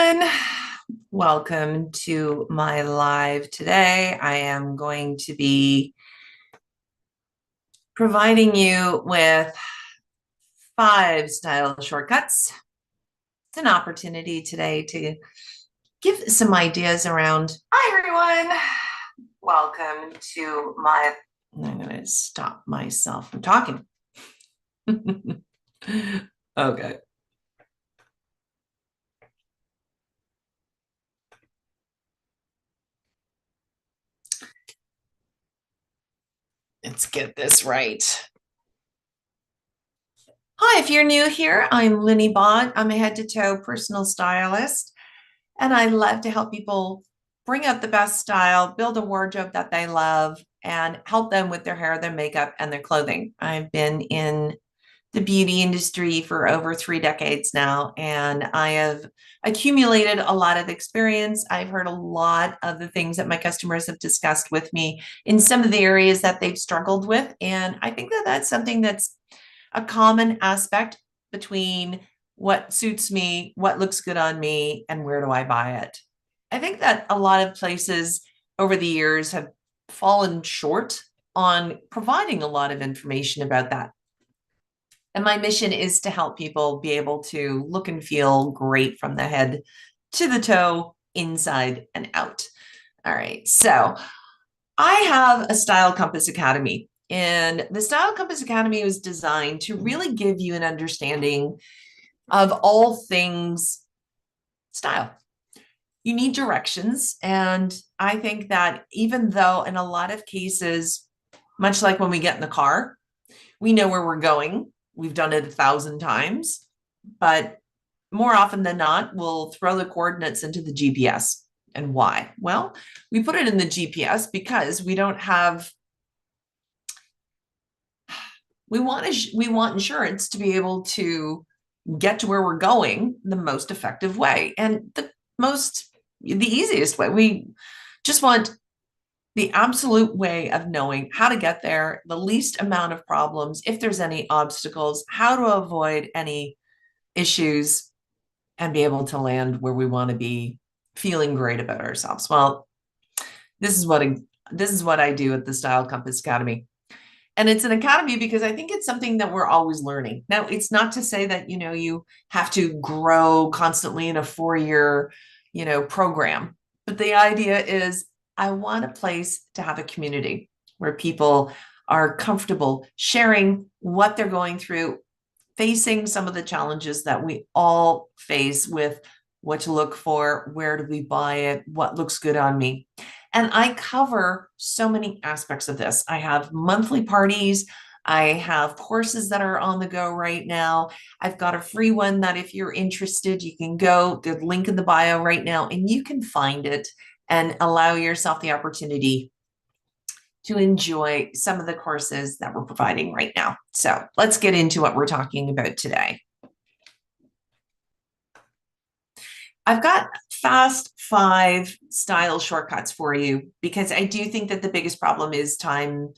everyone. Welcome to my live today. I am going to be providing you with 5 style shortcuts. It's an opportunity today to give some ideas around. Hi, everyone. Welcome to my. I'm going to stop myself from talking. Okay. Let's get this right. Hi, if you're new here, I'm Linny. I'm a head to toe personal stylist, and I love to help people bring out the best style, build a wardrobe that they love, and help them with their hair, their makeup, and their clothing. I've been in the beauty industry for over 3 decades now, and I have accumulated a lot of experience. I've heard a lot of the things that my customers have discussed with me in some of the areas that they've struggled with. And I think that that's something that's a common aspect between what suits me, what looks good on me, and where do I buy it. I think that a lot of places over the years have fallen short on providing a lot of information about that. And my mission is to help people be able to look and feel great from the head to the toe, inside and out. All right. So I have a Style Compass Academy, and the Style Compass Academy was designed to really give you an understanding of all things style. You need directions. And I think that even though in a lot of cases, much like when we get in the car, we know where we're going, we've done it 1,000 times, but more often than not, we'll throw the coordinates into the GPS. And why? Well, we put it in the GPS because we don't have, we want insurance to be able to get to where we're going the most effective way. And the easiest way, we just want the absolute way of knowing how to get there, the least amount of problems, if there's any obstacles, how to avoid any issues, and be able to land where we want to be, feeling great about ourselves. Well, this is what I do at the Style Compass Academy. And it's an academy because I think it's something that we're always learning. Now, it's not to say that, you have to grow constantly in a 4-year, program. But the idea is I want a place to have a community where people are comfortable sharing what they're going through, facing some of the challenges that we all face with what to look for, where do we buy it, what looks good on me. And I cover so many aspects of this. I have monthly parties. I have courses that are on the go right now. I've got a free one that if you're interested, you can go, the link in the bio right now, and you can find it and allow yourself the opportunity to enjoy some of the courses that we're providing right now. So let's get into what we're talking about today. I've got fast 5 style shortcuts for you because I do think that the biggest problem is time,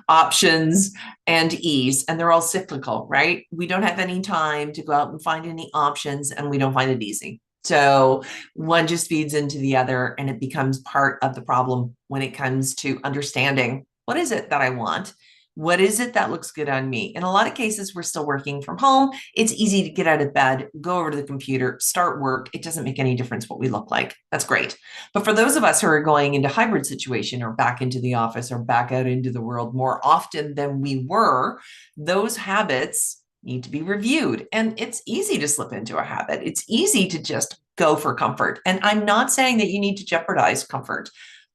options, and ease, and they're all cyclical, right? We don't have any time to go out and find any options, and we don't find it easy. So one just feeds into the other, and it becomes part of the problem when it comes to understanding what is it that I want? What is it that looks good on me? In a lot of cases, we're still working from home. It's easy to get out of bed, go over to the computer, start work. It doesn't make any difference what we look like. That's great. But for those of us who are going into hybrid situation or back into the office or back out into the world more often than we were, those habits need to be reviewed. And it's easy to slip into a habit. It's easy to just go for comfort. And I'm not saying that you need to jeopardize comfort.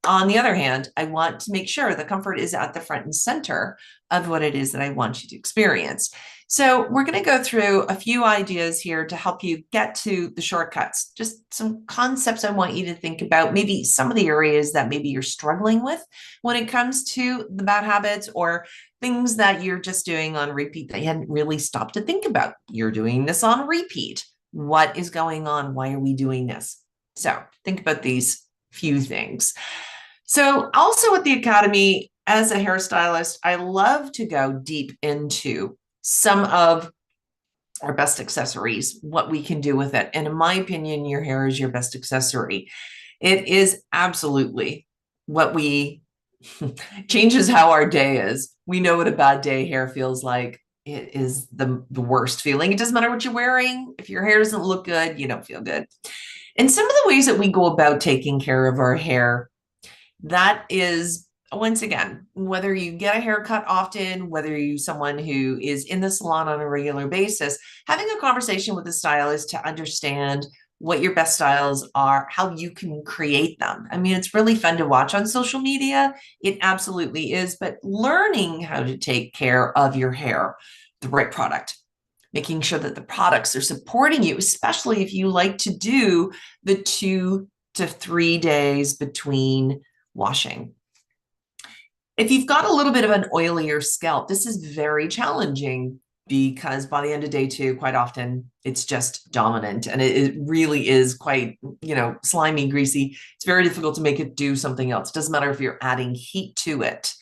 On the other hand, I want to make sure the comfort is at the front and center of what it is that I want you to experience. So we're going to go through a few ideas here to help you get to the shortcuts, just some concepts I want you to think about, maybe some of the areas that maybe you're struggling with when it comes to the bad habits or things that you're just doing on repeat that you hadn't really stopped to think about. You're doing this on repeat. What is going on? Why are we doing this? So think about these few things. So also at the Academy, as a hairstylist, I love to go deep into some of our best accessories, what we can do with it. And in my opinion, your hair is your best accessory. It is absolutely what we changes how our day is. We know what a bad day hair feels like. It is the worst feeling. It doesn't matter what you're wearing. If your hair doesn't look good, you don't feel good. And some of the ways that we go about taking care of our hair, that is, once again, whether you get a haircut often, whether you're someone who is in the salon on a regular basis, having a conversation with the stylist to understand what your best styles are, how you can create them. I mean, it's really fun to watch on social media. It absolutely is, but learning how to take care of your hair, the right product, making sure that the products are supporting you, especially if you like to do the 2 to 3 days between washing. If you've got a little bit of an oilier scalp, this is very challenging because by the end of day 2, quite often it's just dominant and it really is quite, slimy, greasy. It's very difficult to make it do something else. It doesn't matter if you're adding heat to it.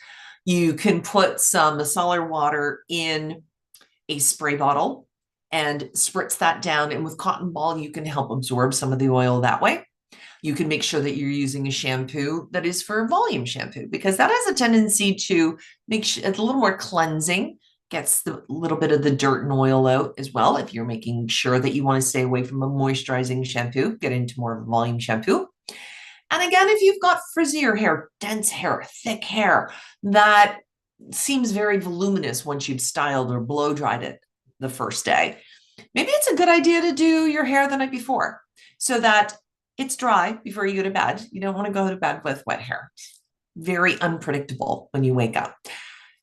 You can put some micellar water in a spray bottle and spritz that down. And with cotton ball, you can help absorb some of the oil that way. You can make sure that you're using a shampoo that is for volume shampoo, because that has a tendency to make it a little more cleansing, gets the little bit of the dirt and oil out as well. If you're making sure that you want to stay away from a moisturizing shampoo, get into more of a volume shampoo. And again, if you've got frizzier hair, dense hair, thick hair, that seems very voluminous once you've styled or blow dried it the first day, maybe it's a good idea to do your hair the night before so that it's dry before you go to bed. You don't want to go to bed with wet hair. Very unpredictable when you wake up.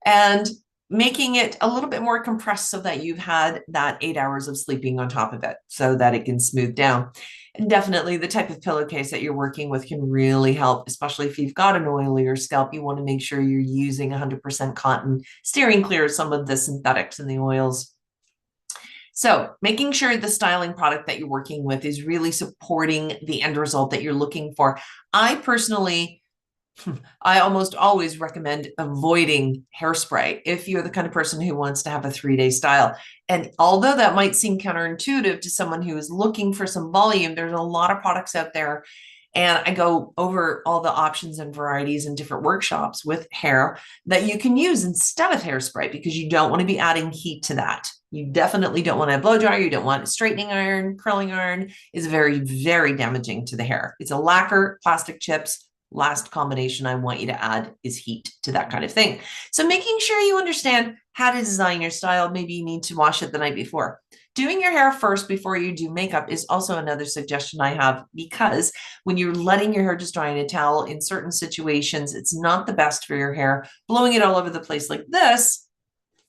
And making it a little bit more compressed so that you've had that 8 hours of sleeping on top of it so that it can smooth down. And definitely the type of pillowcase that you're working with can really help, especially if you've got an oilier scalp. You want to make sure you're using 100% cotton, steering clear of some of the synthetics and the oils. So making sure the styling product that you're working with is really supporting the end result that you're looking for. I almost always recommend avoiding hairspray if you're the kind of person who wants to have a 3-day style. And although that might seem counterintuitive to someone who is looking for some volume, there's a lot of products out there. And I go over all the options and varieties in different workshops with hair that you can use instead of hairspray, because you don't want to be adding heat to that. You definitely don't want a blow dryer. You don't want a straightening iron. Curling iron is very, very damaging to the hair. It's a lacquer, plastic chips. Last combination I want you to add is heat to that kind of thing. So making sure you understand how to design your style. Maybe you need to wash it the night before. Doing your hair first before you do makeup is also another suggestion I have, because when you're letting your hair just dry in a towel, in certain situations, it's not the best for your hair. Blowing it all over the place like this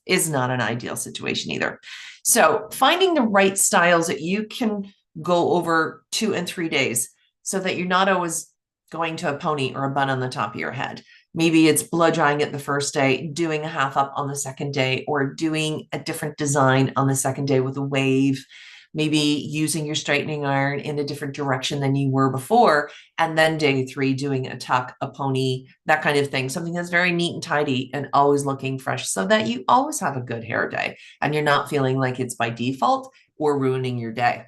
is not an ideal situation either. So finding the right styles that you can go over 2 and 3 days so that you're not always going to a pony or a bun on the top of your head. Maybe it's blow drying it the first day, doing a half up on the second day, or doing a different design on the second day with a wave, maybe using your straightening iron in a different direction than you were before. And then day 3, doing a tuck, a pony, that kind of thing. Something that's very neat and tidy and always looking fresh so that you always have a good hair day and you're not feeling like it's by default or ruining your day.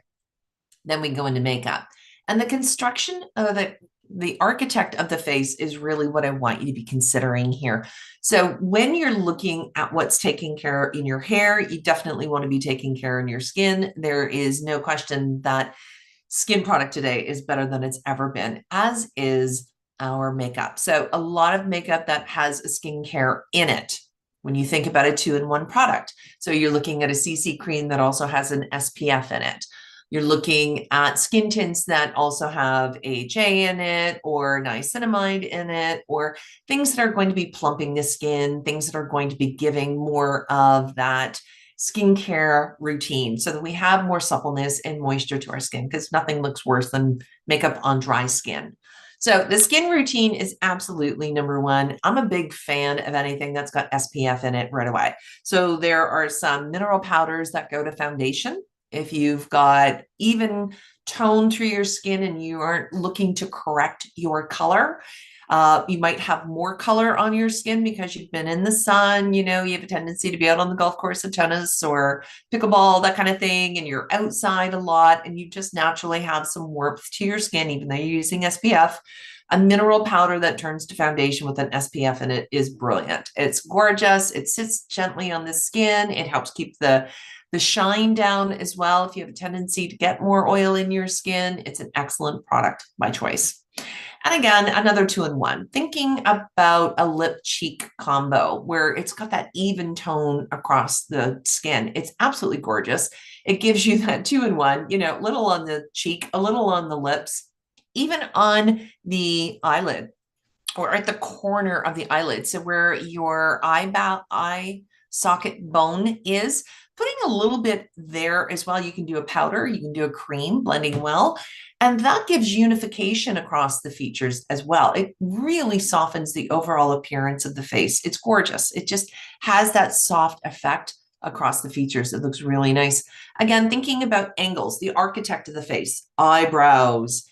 Then we go into makeup. And the construction of the architect of the face is really what I want you to be considering here. So when you're looking at what's taking care in your hair, you definitely want to be taking care in your skin. There is no question that skin product today is better than it's ever been, as is our makeup. So a lot of makeup that has a skincare in it, when you think about a 2-in-1 product. So you're looking at a CC cream that also has an SPF in it. You're looking at skin tints that also have AHA in it or niacinamide in it, or things that are going to be plumping the skin, things that are going to be giving more of that skincare routine so that we have more suppleness and moisture to our skin, because nothing looks worse than makeup on dry skin. So the skin routine is absolutely number one. I'm a big fan of anything that's got SPF in it right away. So there are some mineral powders that go to foundation. If you've got even tone through your skin and you aren't looking to correct your color, You might have more color on your skin because you've been in the sun. You have a tendency to be out on the golf course of tennis or pickleball, that kind of thing, and you're outside a lot and you just naturally have some warmth to your skin, even though you're using SPF. A mineral powder that turns to foundation with an SPF in it is brilliant. It's gorgeous. It sits gently on the skin. It helps keep the shine down as well. If you have a tendency to get more oil in your skin, it's an excellent product by choice. And again, another 2-in-1. Thinking about a lip cheek combo where it's got that even tone across the skin. It's absolutely gorgeous. It gives you that 2-in-1, a little on the cheek, a little on the lips, even on the eyelid or at the corner of the eyelid. So where your eye socket bone is, putting a little bit there as well. You can do a powder, you can do a cream, blending well, and that gives unification across the features as well. It really softens the overall appearance of the face. It's gorgeous. It just has that soft effect across the features. It looks really nice. Again, thinking about angles, the architect of the face, eyebrows.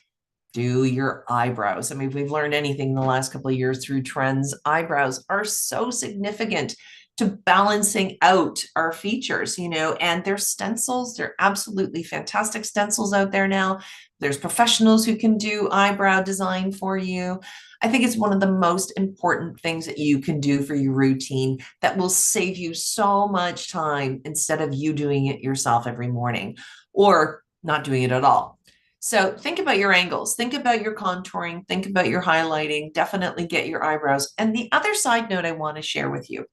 Do your eyebrows. I mean, if we've learned anything in the last couple of years through trends, eyebrows are so significant to balancing out our features, and there's stencils. They're absolutely fantastic stencils out there now. There's professionals who can do eyebrow design for you. I think it's one of the most important things that you can do for your routine that will save you so much time instead of you doing it yourself every morning or not doing it at all. So think about your angles, think about your contouring, think about your highlighting, definitely get your eyebrows. And the other side note I want to share with you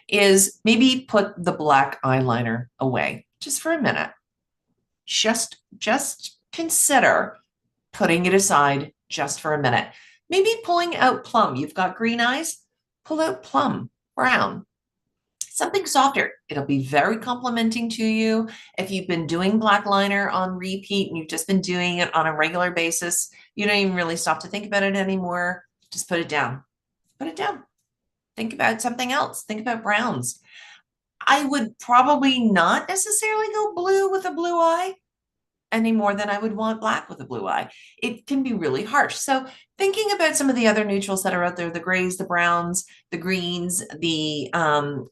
is maybe put the black eyeliner away just for a minute. Just consider putting it aside just for a minute. Maybe pulling out plum. You've got green eyes, pull out plum, brown. Something softer. It'll be very complimenting to you. If you've been doing black liner on repeat and you've just been doing it on a regular basis, you don't even really stop to think about it anymore. Just put it down. Put it down. Think about something else. Think about browns. I would probably not necessarily go blue with a blue eye any more than I would want black with a blue eye. It can be really harsh. So thinking about some of the other neutrals that are out there, the grays, the browns, the greens, the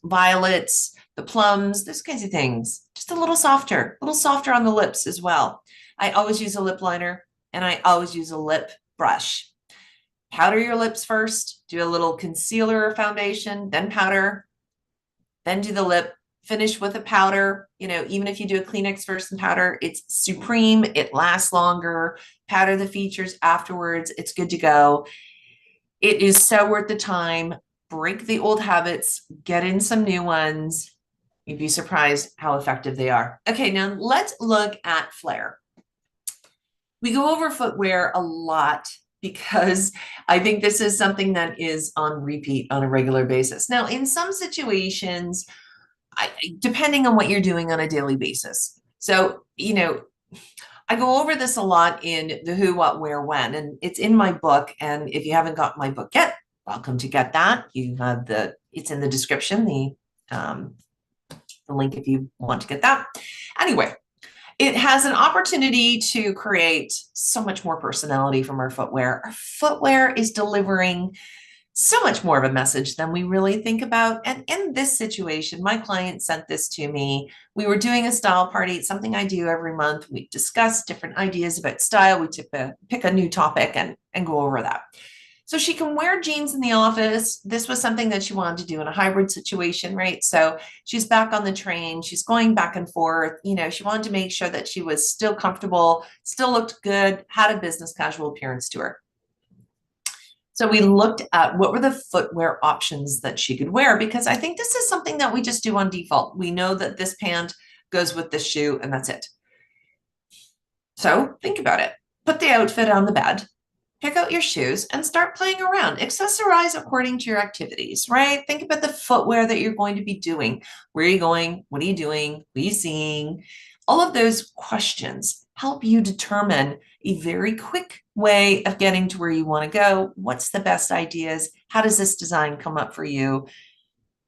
violets, the plums, those kinds of things, just a little softer on the lips as well. I always use a lip liner and I always use a lip brush. Powder your lips first, do a little concealer or foundation, then powder, then do the lip, finish with a powder. Even if you do a Kleenex first and powder, it's supreme. It lasts longer. Powder the features afterwards. It's good to go. It is so worth the time. Break the old habits, get in some new ones. You'd be surprised how effective they are. Okay, now let's look at flair. We go over footwear a lot because I think this is something that is on repeat on a regular basis. Now, in some situations, depending on what you're doing on a daily basis. So, I go over this a lot in the who, what, where, when, and it's in my book. And if you haven't got my book yet, welcome to get that. You have it's in the description, the link if you want to get that. Anyway, it has an opportunity to create so much more personality from our footwear. Our footwear is delivering so much more of a message than we really think about. And in this situation, my client sent this to me. We were doing a style party. It's something I do every month. We discuss different ideas about style. We pick a new topic and go over that. So she can wear jeans in the office. This was something that she wanted to do in a hybrid situation, right? So she's back on the train. She's going back and forth. She wanted to make sure that she was still comfortable, still looked good, had a business casual appearance to her. So we looked at what were the footwear options that she could wear, because I think this is something that we just do on default. We know that this pant goes with this shoe and that's it. So think about it. Put the outfit on the bed, pick out your shoes and start playing around. Accessorize according to your activities, right? Think about the footwear that you're going to be doing. Where are you going? What are you doing? What are you seeing? All of those questions help you determine a very quick way of getting to where you want to go. What's the best ideas? How does this design come up for you?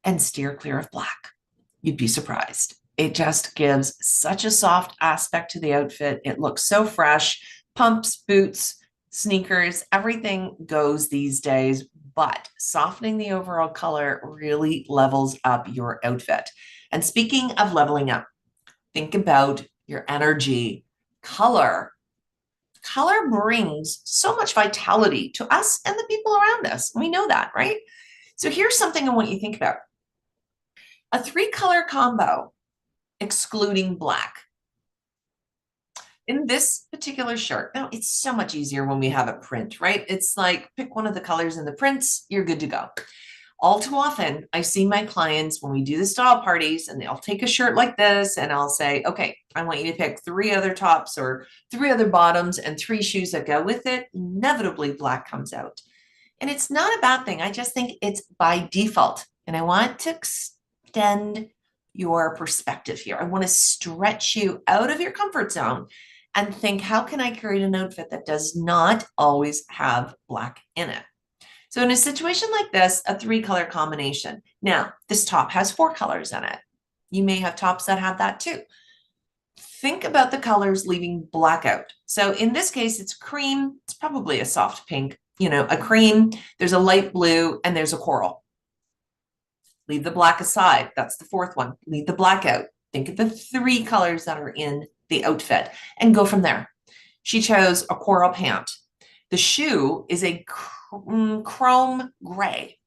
And steer clear of black. You'd be surprised. It just gives such a soft aspect to the outfit. It looks so fresh. Pumps, boots, sneakers, everything goes these days, but softening the overall color really levels up your outfit. And speaking of leveling up, think about your energy. Color. Color brings so much vitality to us and the people around us. We know that, right? So here's something I want you to think about. A three-color combo, excluding black. In this particular shirt, now it's so much easier when we have a print, right? It's like pick one of the colors in the prints, you're good to go. All too often, I see my clients when we do the style parties and they'll take a shirt like this and I'll say, okay, I want you to pick 3 other tops or 3 other bottoms and 3 shoes that go with it. Inevitably, black comes out. And it's not a bad thing. I just think it's by default. And I want to extend your perspective here. I want to stretch you out of your comfort zone and think, how can I create an outfit that does not always have black in it? So in a situation like this, a 3-color combination. Now, this top has 4 colors in it. You may have tops that have that too. Think about the colors leaving black out. So in this case, it's cream. It's probably a soft pink, a cream. There's a light blue and there's a coral. Leave the black aside. That's the 4th one. Leave the black out. Think of the 3 colors that are in the outfit and go from there. She chose a coral pant. The shoe is a chrome gray.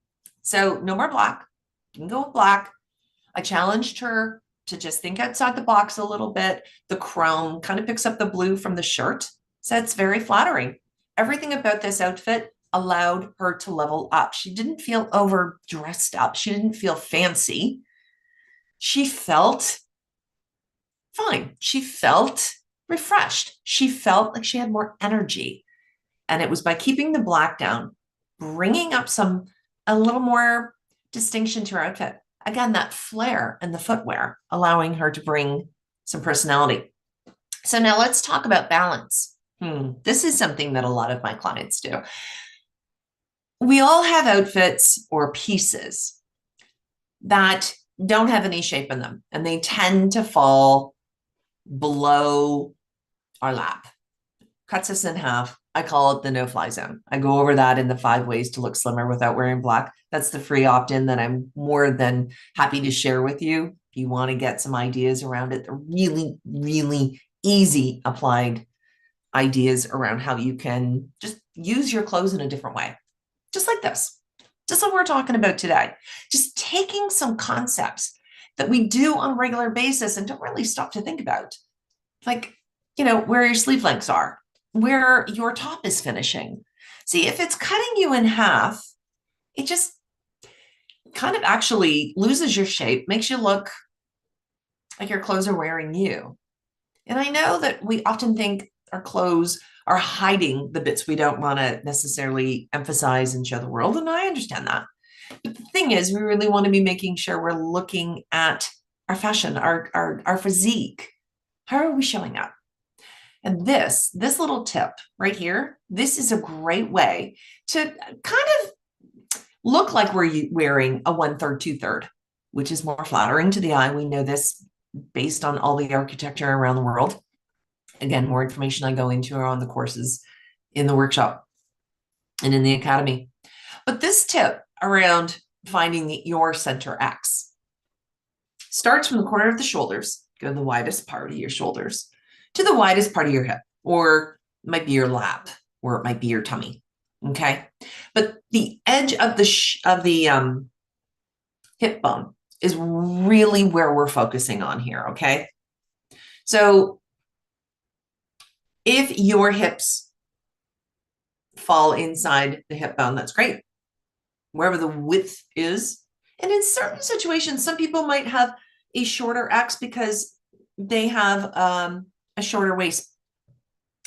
So no more black. You can go with black. I challenged her to just think outside the box a little bit. The chrome kind of picks up the blue from the shirt. So it's very flattering. Everything about this outfit allowed her to level up. She didn't feel over dressed up. She didn't feel fancy. She felt fine. She felt refreshed. She felt like she had more energy. And it was by keeping the black down, bringing up a little more distinction to her outfit. Again, that flair and the footwear, allowing her to bring some personality. So now let's talk about balance. This is something that a lot of my clients do. We all have outfits or pieces that don't have any shape in them, and they tend to fall below our lap. Cuts us in half. I call it the no-fly zone. I go over that in the 5 ways to look slimmer without wearing black. That's the free opt-in that I'm more than happy to share with you. If you want to get some ideas around it, they're really, really easy applied ideas around how you can just use your clothes in a different way. Just like this. Just like we're talking about today. Just taking some concepts that we do on a regular basis and don't really stop to think about. Like, where your sleeve lengths are, where your top is finishing. See, if it's cutting you in half, it just kind of actually loses your shape, makes you look like your clothes are wearing you. And I know that we often think our clothes are hiding the bits we don't want to necessarily emphasize and show the world, and I understand that. But the thing is, we really want to be making sure we're looking at our fashion, our physique. How are we showing up? And this little tip right here, this is a great way to kind of look like we're wearing a 1/3, 2/3, which is more flattering to the eye. We know this based on all the architecture around the world. Again, more information I go into are on the courses in the workshop and in the academy. But this tip around finding your center X starts from the corner of the shoulders, go to the widest part of your shoulders, to the widest part of your hip, or it might be your lap, or it might be your tummy. Okay, but the edge of the hip bone is really where we're focusing on here. Okay, so if your hips fall inside the hip bone, that's great. Wherever the width is, and in certain situations, some people might have a shorter X because they have a shorter waist.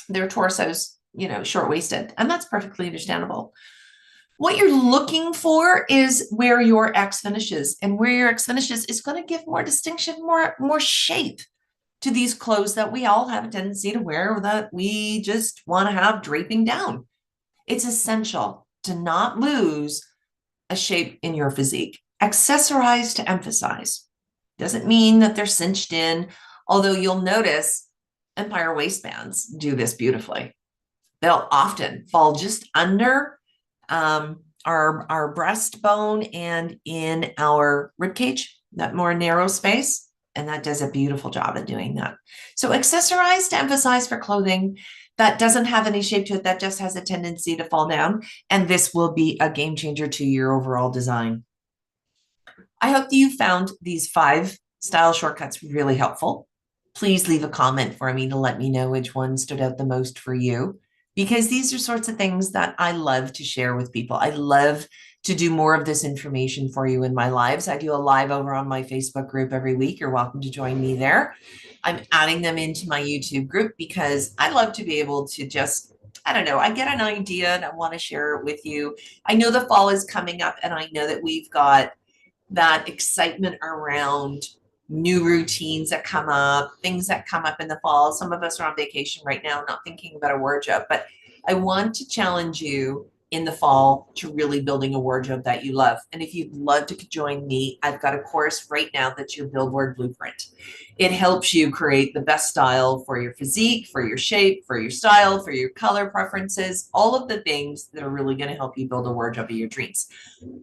Their torso's, short-waisted, and that's perfectly understandable. What you're looking for is where your X finishes, and where your X finishes is going to give more distinction, more shape to these clothes that we all have a tendency to wear that we just want to have draping down. It's essential to not lose a shape in your physique. Accessorize to emphasize. Doesn't mean that they're cinched in, although you'll notice Empire waistbands do this beautifully. They'll often fall just under our breastbone and in our rib cage, that more narrow space. And that does a beautiful job at doing that. So accessorize to emphasize for clothing that doesn't have any shape to it, that just has a tendency to fall down. And this will be a game changer to your overall design. I hope that you found these 5 style shortcuts really helpful. Please leave a comment for me to let me know which one stood out the most for you, because these are sorts of things that I love to share with people. I love to do more of this information for you in my lives. I do a live over on my Facebook group every week. You're welcome to join me there. I'm adding them into my YouTube group because I love to be able to just, I don't know, I get an idea and I want to share it with you. I know the fall is coming up, and I know that we've got that excitement around new routines that come up, things that come up in the fall. Some of us are on vacation right now, not thinking about a wardrobe, but I want to challenge you in the fall to really building a wardrobe that you love. And if you'd love to join me, I've got a course right now that's your Billboard Blueprint. It helps you create the best style for your physique, for your shape, for your style, for your color preferences, all of the things that are really going to help you build a wardrobe of your dreams.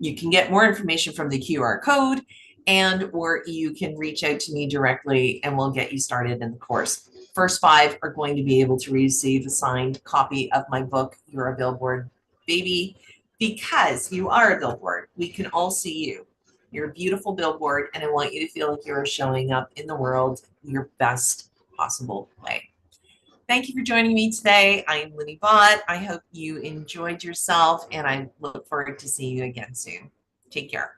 You can get more information from the QR code, and or you can reach out to me directly and we'll get you started in the course. First 5 are going to be able to receive a signed copy of my book, You're a Billboard Baby, because you are a billboard. We can all see you. You're a beautiful billboard, and I want you to feel like you're showing up in the world your best possible way. Thank you for joining me today. I'm Linny Bott. I hope you enjoyed yourself, and I look forward to seeing you again soon. Take care.